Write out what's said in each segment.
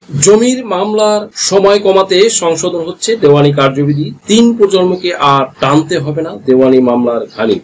জমির মামলার সময় কমাতে সংশোধন হচ্ছে দেওয়ানি কার্যবিধি। 3 প্রজন্মকে আর টানতে হবে না দেওয়ানি মামলার ঘানি।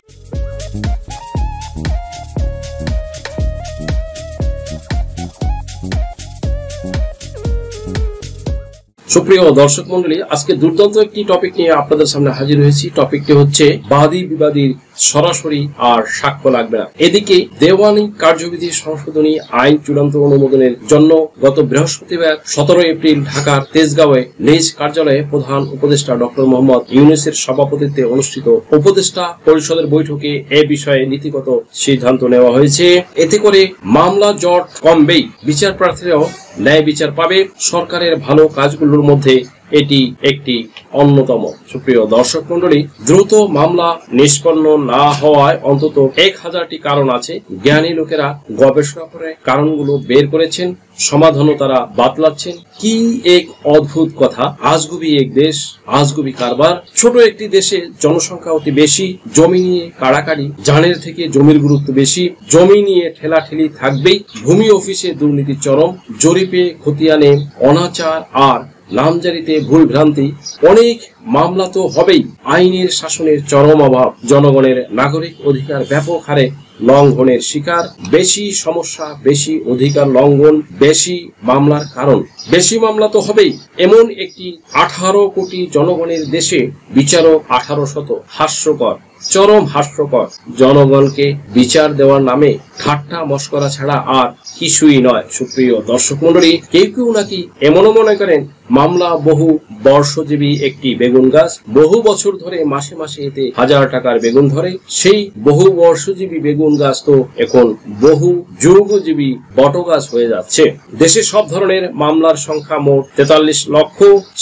সুপ্রিয় দর্শক মন্ডলী, আজকে দুর্দান্ত একটি টপিক নিয়ে আপনাদের সামনে হাজির হয়েছি। টপিকটি হচ্ছে বাদী বিবাদীর সরাসরি আর সাক্ষ্য লাগবে না। এদিকে দেওয়ানি কার্যবিধি সংশোধনী আইন চূড়ান্ত অনুমোদনের জন্য গত বৃহস্পতিবার 17 এপ্রিল ঢাকার তেজগাঁওয়ে নিজ কার্যালয়ে প্রধান উপদেষ্টা ডক্টর মোহাম্মদ ইউনূসের সভাপতিত্বে অনুষ্ঠিত উপদেষ্টা পরিষদের বৈঠকে এ বিষয়ে নীতিগত সিদ্ধান্ত নেওয়া হয়েছে। এতে করে মামলা জট কমবেই, বিচার প্রার্থীরাও ন্যায় বিচার পাবে। সরকারের ভালো কাজগুলোর মধ্যে এটি একটি অন্যতম। সুপ্রিয় দর্শক মন্ডলী, দ্রুত মামলা নিষ্পন্ন না হওয়ায় অন্তত 1000টি কারণ আছে। জ্ঞানী লোকেরা গবেষণা করে কারণগুলো বের করেছেন, সমাধানও তারা বাতলাচ্ছেন। কি এক অদ্ভুত কথা! আজগুবি এক দেশ, আজগুবি কারবার। ছোট একটি দেশে জনসংখ্যা অতি বেশি, জমি নিয়ে কাড়াকাড়ি, জানের থেকে জমির গুরুত্ব বেশি, জমি নিয়ে ঠেলাঠেলি থাকবেই, ভূমি অফিসে দুর্নীতি চরম, জরিপে খতিয়ানে অনাচার আর নামজারিতে ভুল ভ্রান্তি, অনেক মামলা তো হবেই। আইনের শাসনের চরম অভাব, জনগণের নাগরিক অধিকার ব্যাপক হারে লঙ্ঘনের শিকার, বেশি সমস্যা, বেশি অধিকার লঙ্ঘন, বেশি মামলার কারণ। বেশি মামলা তো হবেই। এমন একটি 18 কোটি জনগণের দেশে বিচারক 1800। হাস্যকর, চরম হাস্যকর। জনগণকে বিচার দেওয়ার নামে ঠাট্টা মস্করা ছাড়া আর কিছুই নয়। সুপ্রিয় দর্শক মন্ডলী, কেউ কেউ নাকি এমনও মনে করেন মামলা বহু বর্ষজীবী একটি বেগুন গাছ, বহু বছর ধরে মাসে মাসে এতে 1000 টাকার বেগুন ধরে। সেই বহু বর্ষজীবী বেগুন গাছ তো এখন বহু যুগজীবী বট গাছ হয়ে যাচ্ছে। দেশে সব ধরনের মামলার সংখ্যা মোট 43 লক্ষ।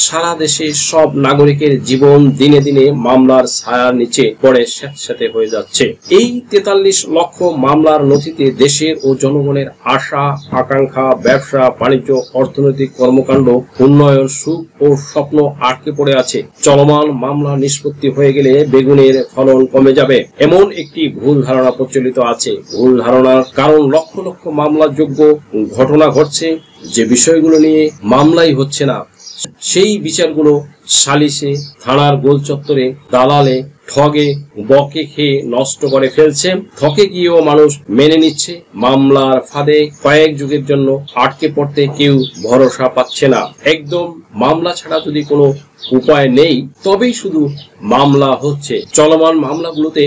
সারা দেশে সব নাগরিকের জীবন দিনে দিনে মামলার ছায়ার নিচে পড়ে স্যাঁতস্যাঁতে হয়ে যাচ্ছে। এই 43 লক্ষ মামলার নথিতে দেশের ও জনগণের আশা আকাঙ্ক্ষা, ব্যবসা বাণিজ্য, অর্থনৈতিক কর্মকাণ্ড, উন্নয়ন, সুখ ও স্বপ্ন আটকে পড়ে আছে। চলমান মামলা নিষ্পত্তি হয়ে গেলে বেগুনের ফলন কমে যাবে, এমন একটি ভুল ধারণা প্রচলিত আছে। ভুল ধারণার কারণ লক্ষ লক্ষ মামলার যোগ্য ঘটনা ঘটছে, যে বিষয়গুলো নিয়ে মামলাই হচ্ছে না সেই বিচারগুলো সালিসে, থানার গোল চত্বরে, দালালে, ঠগে বকে খেয়ে নষ্ট করে ফেলছে। ঠকে গিয়েও মানুষ মেনে নিচ্ছে। মামলার ফাঁদে কয়েক যুগের জন্য আটকে পড়তে কেউ ভরসা পাচ্ছে না। একদম মামলা ছাড়া যদি কোনো উপায় নেই তবেই শুধু মামলা হচ্ছে। চলমান মামলাগুলোতে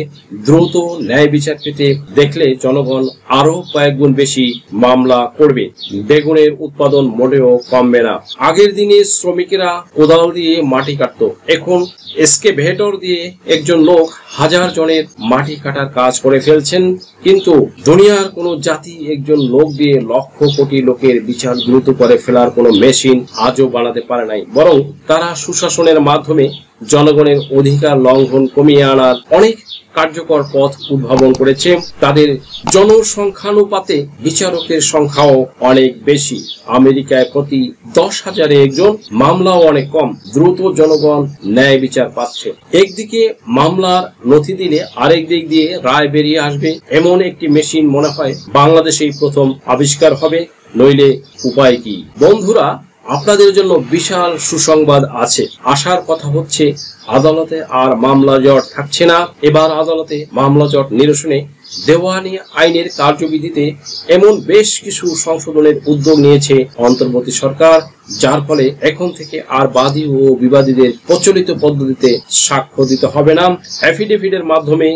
দ্রুত ন্যায় বিচার পেতে দেখলে জনগণ আরো কয়েক গুণ বেশি মামলা করবে। বেগুনের উৎপাদন মোটেও কমবে না। আগের দিনে শ্রমিকেরা কোদাল দিয়ে মাটি কাটত, এখন এক্সকেভেটর দিয়ে একজন লোক 1000 জনের মাটি কাটার কাজ করে ফেলছেন। কিন্তু দুনিয়ার কোন জাতি একজন লোক দিয়ে লক্ষ কোটি লোকের বিচার দ্রুত করে ফেলার কোন মেশিন আজও বানাতে পারে নাই। বরং তারা সুশাসনের মাধ্যমে জনগণের অধিকার লঙ্ঘন কমিয়ে আনার অনেক কার্যকর পথ উদ্ভাবন করেছে। তাদের জনসংখ্যানুপাতে বিচারকের সংখ্যাও অনেক বেশি। আমেরিকায় প্রতি 10,000-এ একজন, মামলাও অনেক কম। দ্রুত জনগণ ন্যায় বিচার পাচ্ছে। একদিকে মামলার নথি দিলে আরেক দিক দিয়ে রায় বেরিয়ে আসবে, এমন একটি মেশিন মনে হয় বাংলাদেশেই প্রথম আবিষ্কার হবে। নইলে উপায় কি? বন্ধুরা, আপনাদের জন্য বিশাল সুসংবাদ আছে। আশার কথা হচ্ছে আদালতে আর মামলা জট থাকছে না। এবার আদালতে মামলা জট নিরসনে দেওয়ানি আইনের কার্যবিধিতে এমন বেশ কিছু সংশোধনের উদ্যোগ নিয়েছে অন্তর্বর্তী সরকার, যার ফলে এখন থেকে আর বাদী ও বিবাদীদের প্রচলিত পদ্ধতিতে সাক্ষ্য দিতে হবে না। অ্যাফিডেভিটের মাধ্যমে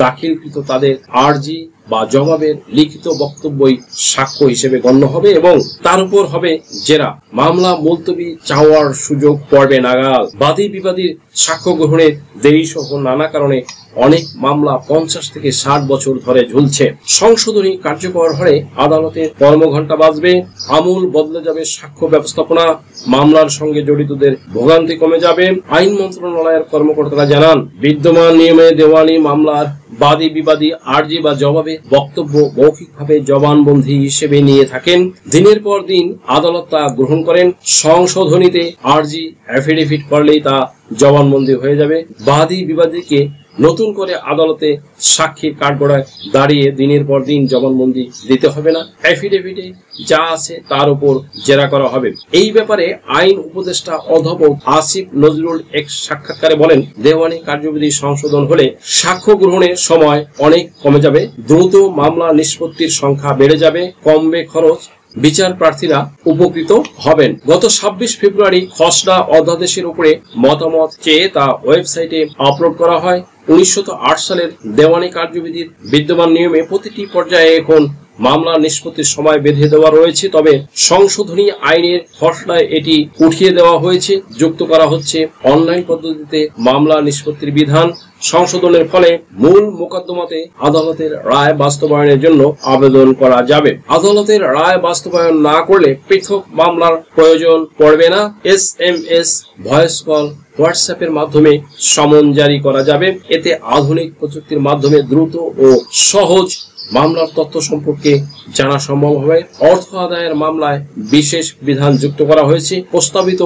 দাখিলকৃত তাদের আর্জি বা জবাবের লিখিত বক্তব্যই সাক্ষ্য হিসেবে গণ্য হবে এবং তার উপর হবে জেরা। মামলা মুলতবি চাওয়ার সুযোগ পড়বে নাগাল। বাদী বিবাদীর সাক্ষ্য গ্রহণের দেরি সহ নানা কারণে অনেক মামলা 50 থেকে 60 বছর ধরে ঝুলছে। সংশোধনী কার্যকর হলে আদালতের কর্মঘণ্টা বাঁচবে, আমূল বদলে যাবে সাক্ষ্য ব্যবস্থাপনা, মামলার সঙ্গে জড়িতদের ভোগান্তি কমে যাবে। আইন মন্ত্রণালয়ের কর্মকর্তারা জানান, বিদ্যমান নিয়মে দেওয়ানি মামলার বাদী বিবাদী আর্জি বা জবাবে বক্তব্য মৌখিকভাবে জবানবন্দি হিসেবে নিয়ে থাকেন। দিনের পর দিন আদালত তা গ্রহণ করেন। সংশোধনীতে আর্জি অ্যাফিডেভিট করলেই তা জবানবন্দি হয়ে যাবে। বাদী বিবাদীকে নতুন করে আদালতে সাক্ষীর কাঠগড়ায় দাঁড়িয়ে দিনের পর দিন জবানবন্দি দিতে হবে না। এফিডেভিটে যা আছে তার উপর জেরা করা হবে। এই ব্যাপারে আইন উপদেষ্টা অধ্যাপক আসিফ নজরুল এক সাক্ষাৎকারে বলেন, দেওয়ানি কার্যবিধি সংশোধন হলে সাক্ষ্য গ্রহণের সময় অনেক কমে যাবে, দ্রুত মামলা নিষ্পত্তির সংখ্যা বেড়ে যাবে, কমবে খরচ, বিচার প্রার্থীরা উপকৃত হবেন। গত 26 ফেব্রুয়ারি খসড়া অধ্যাদেশের উপরে মতামত চেয়ে তা ওয়েবসাইটে আপলোড করা হয়। 1908 সালের দেওয়ানি কার্যবিধির বিদ্যমান নিয়মে প্রতিটি পর্যায়ে এখন মামলা নিষ্পত্তির সময় বেঁধে দেওয়া রয়েছে, তবে সংশোধনী আইনের খসড়ায় এটি উঠিয়ে দেওয়া হয়েছে। যুক্ত করা হচ্ছে অনলাইন পদ্ধতিতে মামলা নিষ্পত্তির বিধান। সংশোধনের ফলে মূল মোকদ্দমাতে আদালতের রায় বাস্তবায়নের জন্য আবেদন করা যাবে। আদালতের রায় বাস্তবায়ন না করলে পৃথক মামলার প্রয়োজন পড়বে না। SMS, ভয়েস কল, হোয়াটসঅ্যাপের মাধ্যমে সমন জারি করা যাবে। এতে আধুনিক প্রযুক্তির মাধ্যমে দ্রুত ও সহজ মামলার তথ্য সম্পর্কে জানা সম্ভব হবে। অর্থ আদায়ের মামলায় বিশেষ বিধান যুক্ত করা হয়েছে। প্রস্তাবিত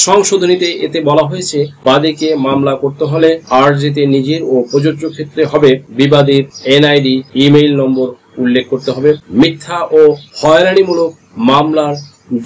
সংশোধনীতে এতে বলা হয়েছে, বাদীকে মামলা করতে হলে আর্জিতে নিজের ও প্রযোজ্য ক্ষেত্রে হবে বিবাদীর NID, ইমেইল নম্বর উল্লেখ করতে হবে। মিথ্যা ও হয়রানিমূলক মামলার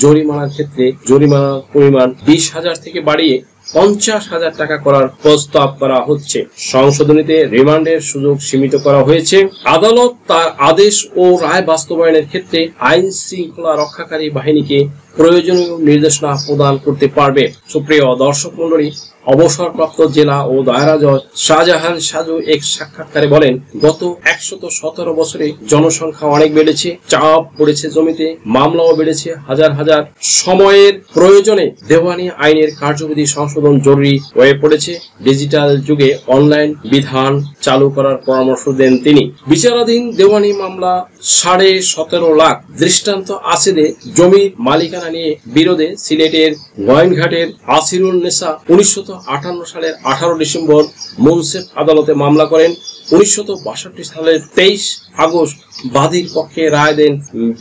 জরিমানার ক্ষেত্রে জরিমানার পরিমাণ 20,000 থেকে বাড়িয়ে 50,000 টাকা করার প্রস্তাব করা হচ্ছে। সংশোধনীতে রিমান্ডের সুযোগ সীমিত করা হয়েছে। আদালত তার আদেশ ও রায় বাস্তবায়নের ক্ষেত্রে আইন শৃঙ্খলা রক্ষাকারী বাহিনীকে প্রয়োজনীয় নির্দেশনা প্রদান করতে পারবে। সুপ্রিয় দর্শক মন্ডলী, অবসরপ্রাপ্ত জেলা ও দায়রা জজ শাহজাহান সাজু এক সাক্ষাৎকারে বলেন, গত 117 বছরে জনসংখ্যা অনেক বেড়েছে, চাপ পড়েছে জমিতে, মামলাও বেড়েছে হাজার হাজার। সময়ের প্রয়োজনে দেওয়ানি আইনের কার্যবিধি সংশোধন জরুরি হয়ে পড়েছে। ডিজিটাল যুগে অনলাইন বিধান চালু করার পরামর্শ দেন তিনি। বিচারাধীন দেওয়ানি মামলা 17.5 লাখ। দৃষ্টান্ত আসিদে জমির মালিকানা নিয়ে বিরোধে সিলেটের গোয়েনঘাটের আসিরুল নেসা 1958 সালের 18 ডিসেম্বর মুন্সেফ আদালতে মামলা করেন। 1962 সালের 23 আগস্ট বাদীর পক্ষে রায় দেন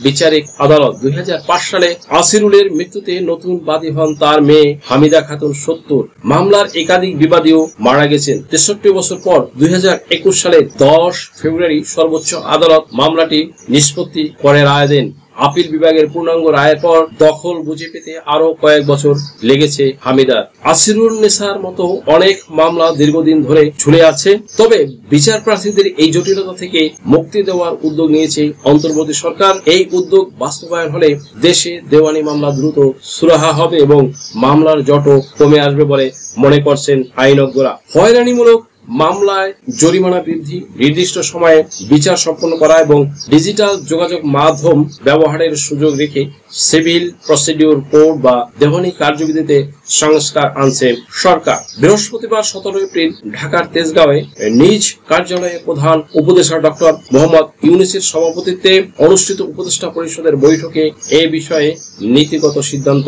বিচারিক আদালত। 2005 সালে আসিরুলের মৃত্যুতে নতুন বাদী হন তার মেয়ে হামিদা খাতুন 70। মামলার একাধিক বিবাদীও মারা গেছেন। 63 বছর পর 2021 সালের 10 ফেব্রুয়ারি সর্বোচ্চ আদালত মামলাটি নিষ্পত্তি করে রায় দেন। আপিল বিভাগের পূর্ণাঙ্গ রায়ের পর দখল বুঝে পেতে আরো কয়েক বছর লেগেছে হামিদার। আসিরুল নেসার মতো অনেক মামলা দীর্ঘদিন ধরে ঝুলে আছে। তবে বিচার প্রার্থীদের এই জটিলতা থেকে মুক্তি দেওয়ার উদ্যোগ নিয়েছে অন্তর্বর্তী সরকার। এই উদ্যোগ বাস্তবায়ন হলে দেশে দেওয়ানি মামলা দ্রুত সুরাহা হবে এবং মামলার জটও কমে আসবে বলে মনে করছেন আইনজ্ঞরা। হয়রানিমূলক মামলায় জরিমানা বৃদ্ধি, নির্দিষ্ট সময়ে বিচার সম্পন্ন করা এবং ডিজিটাল যোগাযোগ মাধ্যম ব্যবহারের সুযোগ রেখে সিভিল প্রসিডিউর কোড বা দেওয়ানি কার্যবিধিতে সংস্কার আনছে সরকার। বৃহস্পতিবার 17 এপ্রিল ঢাকার তেজগাঁওয়ে নিজ কার্যালয়ে প্রধান উপদেষ্টা ডক্টর মোহাম্মদ ইউনূসের সভাপতিত্বে অনুষ্ঠিত উপদেষ্টা পরিষদের বৈঠকে এ বিষয়ে নীতিগত সিদ্ধান্ত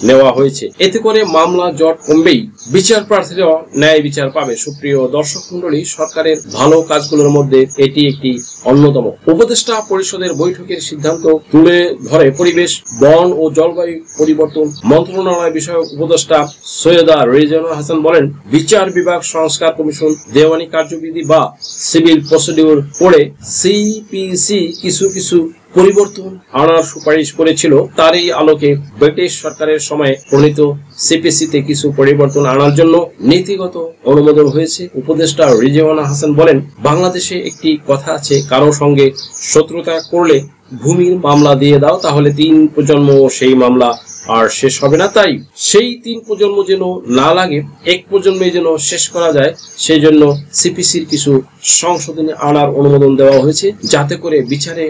নেওয়া হয়েছে। এতে করে মামলা জট কমবেই, বিচার প্রার্থীরা ন্যায় বিচার পাবে। সুপ্রিয় দর্শক মন্ডলী, সরকারের ভালো কাজগুলোর মধ্যে এটি একটি অন্যতম। উপদেষ্টা পরিষদের বৈঠকের সিদ্ধান্ত তুলে ধরে পরিবেশ, বন ও জলবায়ু পরিবর্তন মন্ত্রণালয় বিষয়ক উপদেষ্টা সৈয়দা রেজানুল হাসান বলেন, বিচার বিভাগ সংস্কার কমিশন দেওয়ানি কার্যবিধি বা সিভিল প্রসিডিউর পড়ে সিপিসি কিছু পরিবর্তন আনার সুপারিশ করেছিল। তারই আলোকে ব্রিটিশ সরকারের সময় প্রণীত সিপিসিতে কিছু পরিবর্তন আনার জন্য নীতিগত অনুমোদন হয়েছে। উপদেষ্টা রেজানুল হাসান বলেন, বাংলাদেশে একটি কথা আছে, কারো সঙ্গে শত্রুতা করলে ভূমির মামলা দিয়ে দাও, তাহলে 3 প্রজন্ম সেই মামলা আর শেষ হবে না। তাই সেই 3 প্রজন্ম যেন না লাগে, 1 প্রজন্মে যেন শেষ করা যায়, সেই জন্য সিপিসির কিছু সংশোধনী আনার অনুমোদন দেওয়া হয়েছে, যাতে করে বিচারে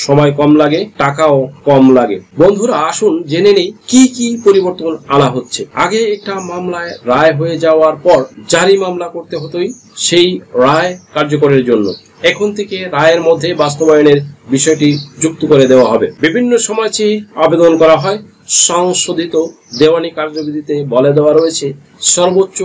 সময় কম লাগে, টাকাও কম লাগে। বন্ধুরা, আসুন জেনে নেই কি কি পরিবর্তন আনা হচ্ছে। আগে একটা মামলায় রায় হয়ে যাওয়ার পর জারি মামলা করতে হতোই সেই রায় কার্যকরের জন্য। এখন থেকে রায়ের মধ্যে বাস্তবায়নের বিষয়টি যুক্ত করে দেওয়া হবে। বিভিন্ন সময় চেয়ে আবেদন করা হয়। সংশোধিত দেওয়ানি কার্যবিধিতে বলে দেওয়া রয়েছে সর্বোচ্চ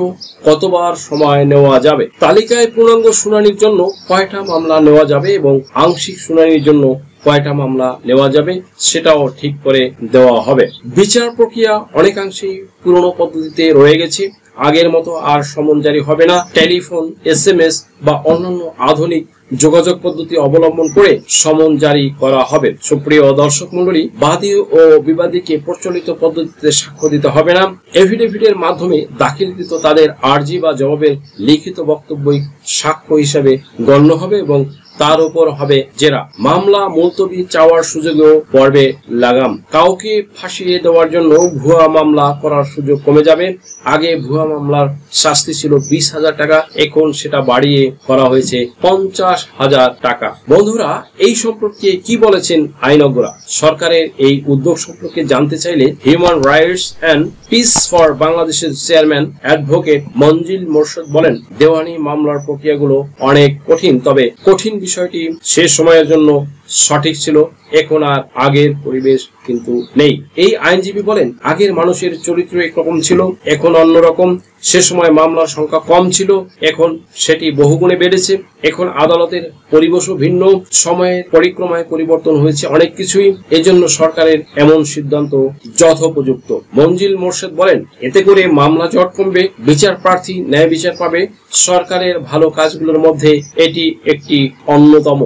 কতবার সময় নেওয়া যাবে, তালিকায় পূর্ণাঙ্গ শুনানির জন্য কয়টা মামলা নেওয়া যাবে এবং আংশিক শুনানির জন্য কয়টা মামলা নেওয়া যাবে সেটাও ঠিক করে দেওয়া হবে। বিচার প্রক্রিয়া অনেকাংশেই পুরনো পদ্ধতিতে রয়ে গেছে। আগের মতো আর সমন জারি হবে না। টেলিফোন, SMS বা অন্যান্য আধুনিক যোগাযোগ পদ্ধতি অবলম্বন করে সমন জারি করা হবে। সুপ্রিয় দর্শক মন্ডলী, বাদী ও বিবাদীকে প্রচলিত পদ্ধতিতে সাক্ষ্য দিতে হবে না। এফিডেভিটের মাধ্যমে দাখিলকৃত তাদের আর্জি বা জবাবের লিখিত বক্তব্যই সাক্ষ্য হিসাবে গণ্য হবে এবং তার উপর হবে জেরা। মামলা মুলতবি চাওয়ার সুযোগেও পড়বে লাগাম। কাউকে ফাঁসিয়ে দেওয়ার জন্য ভুয়া মামলা করার সুযোগ কমে যাবে। আগে ভুয়া মামলার শাস্তি ছিল 20,000 টাকা, এখন সেটা বাড়িয়ে করা হয়েছে 50,000 টাকা। বন্ধুরা, এই সম্পর্কে কি বলেছেন আইনজ্ঞরা? সরকারের এই উদ্যোগ সম্পর্কে জানতে চাইলে human rights and piece for বাংলাদেশের চেয়ারম্যান অ্যাডভোকেট মঞ্জিল মোরশেদ বলেন, দেওয়ানি মামলার প্রক্রিয়াগুলো অনেক কঠিন, তবে কঠিন বিষয়টি সে সময়ের জন্য সঠিক ছিল। এখন আর আগের পরিবেশ কিন্তু নেই। এই আইনজীবী বলেন, আগের মানুষের চরিত্র একরকম ছিল, এখন অন্যরকম। সে সময় মামলার সংখ্যা কম ছিল, এখন সেটি বহুগুণে বেড়েছে। এখন আদালতের পরিবেশও ভিন্ন, সময়ের পরিক্রমায় পরিবর্তন হয়েছে অনেক কিছুই। এজন্য সরকারের এমন সিদ্ধান্ত যথোপযুক্ত। মঞ্জিল মোরশেদ বলেন, এতে করে মামলা জট কমবে, বিচার প্রার্থী ন্যায় বিচার পাবে। সরকারের ভালো কাজগুলোর মধ্যে এটি একটি অন্যতম।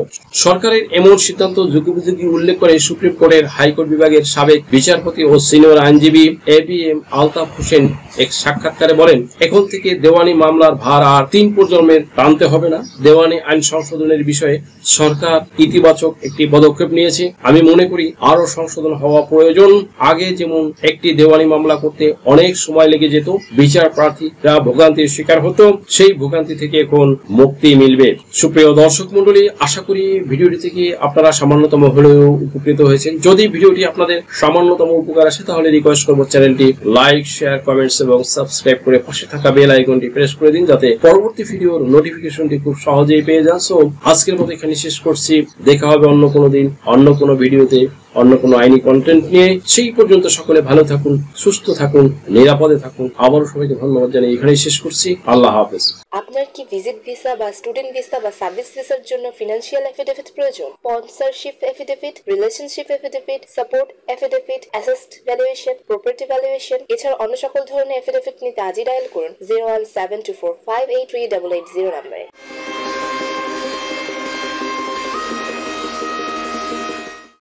সরকারের এমন সিদ্ধান্ত যুগোপযোগী উল্লেখ করে সুপ্রিম কোর্টের হাইকোর্ট বিভাগের সাবেক বিচারপতি ও সিনিয়র আইনজীবী ABM আলতাফ হোসেন এক সাক্ষাৎকারে বলেন, এখন থেকে দেওয়ানি মামলার ভার আর 3 প্রজন্মের টানতে হবে না। দেওয়ানি আইন সংশোধনের বিষয়ে সরকার ইতিবাচক একটি পদক্ষেপ নিয়েছে। আমি মনে করি আরো সংশোধন হওয়া প্রয়োজন। আগে যেমন একটি দেওয়ানি মামলা করতে অনেক সময় লেগে যেত, বিচার প্রার্থীরা ভোগান্তির শিকার হতো, সেই ভোগান্তি থেকে এখন মুক্তি মিলবে। সুপ্রিয় দর্শক মন্ডলী, আশা করি ভিডিওটি থেকে আপনারা সামান্যতম হলেও উপকৃত হয়েছেন। যদি ভিডিওটি আপনাদের সামান্যতম উপকার আসে তাহলে রিকোয়েস্ট করব চ্যানেলটি লাইক, শেয়ার, কমেন্টস এবং সাবস্ক্রাইব করে পাশে থাকা বেল আইকনটি প্রেস করে দিন, যাতে পরবর্তী ভিডিওর নোটিফিকেশনটি খুব সহজেই পেয়ে যান। সো আজকের মতো এখানে শেষ করছি। দেখা হবে অন্য কোনো দিন, অন্য কোনো ভিডিওতে, অন্য কোনো আইনি কন্টেন্ট নিয়ে। সেই পর্যন্ত সকলে ভালো থাকুন, সুস্থ থাকুন, নিরাপদে থাকুন। আবারও সবাইকে ধন্যবাদ জানিয়ে এখানেই শেষ করছি। আল্লাহ হাফেজ। আপনার কি ভিজিট ভিসা বা স্টুডেন্ট ভিসা বা সার্ভিস ভিসার জন্য ফিনান্সিয়াল এফিডেভিট প্রয়োজন? Sponsorship affidavit, relationship affidavit, support affidavit, asset valuation, property valuation এছাড়া অন্য সকল ধরনের এফিডেভিট নিতে আজই ডায়াল করুন 01724583880 নম্বরে।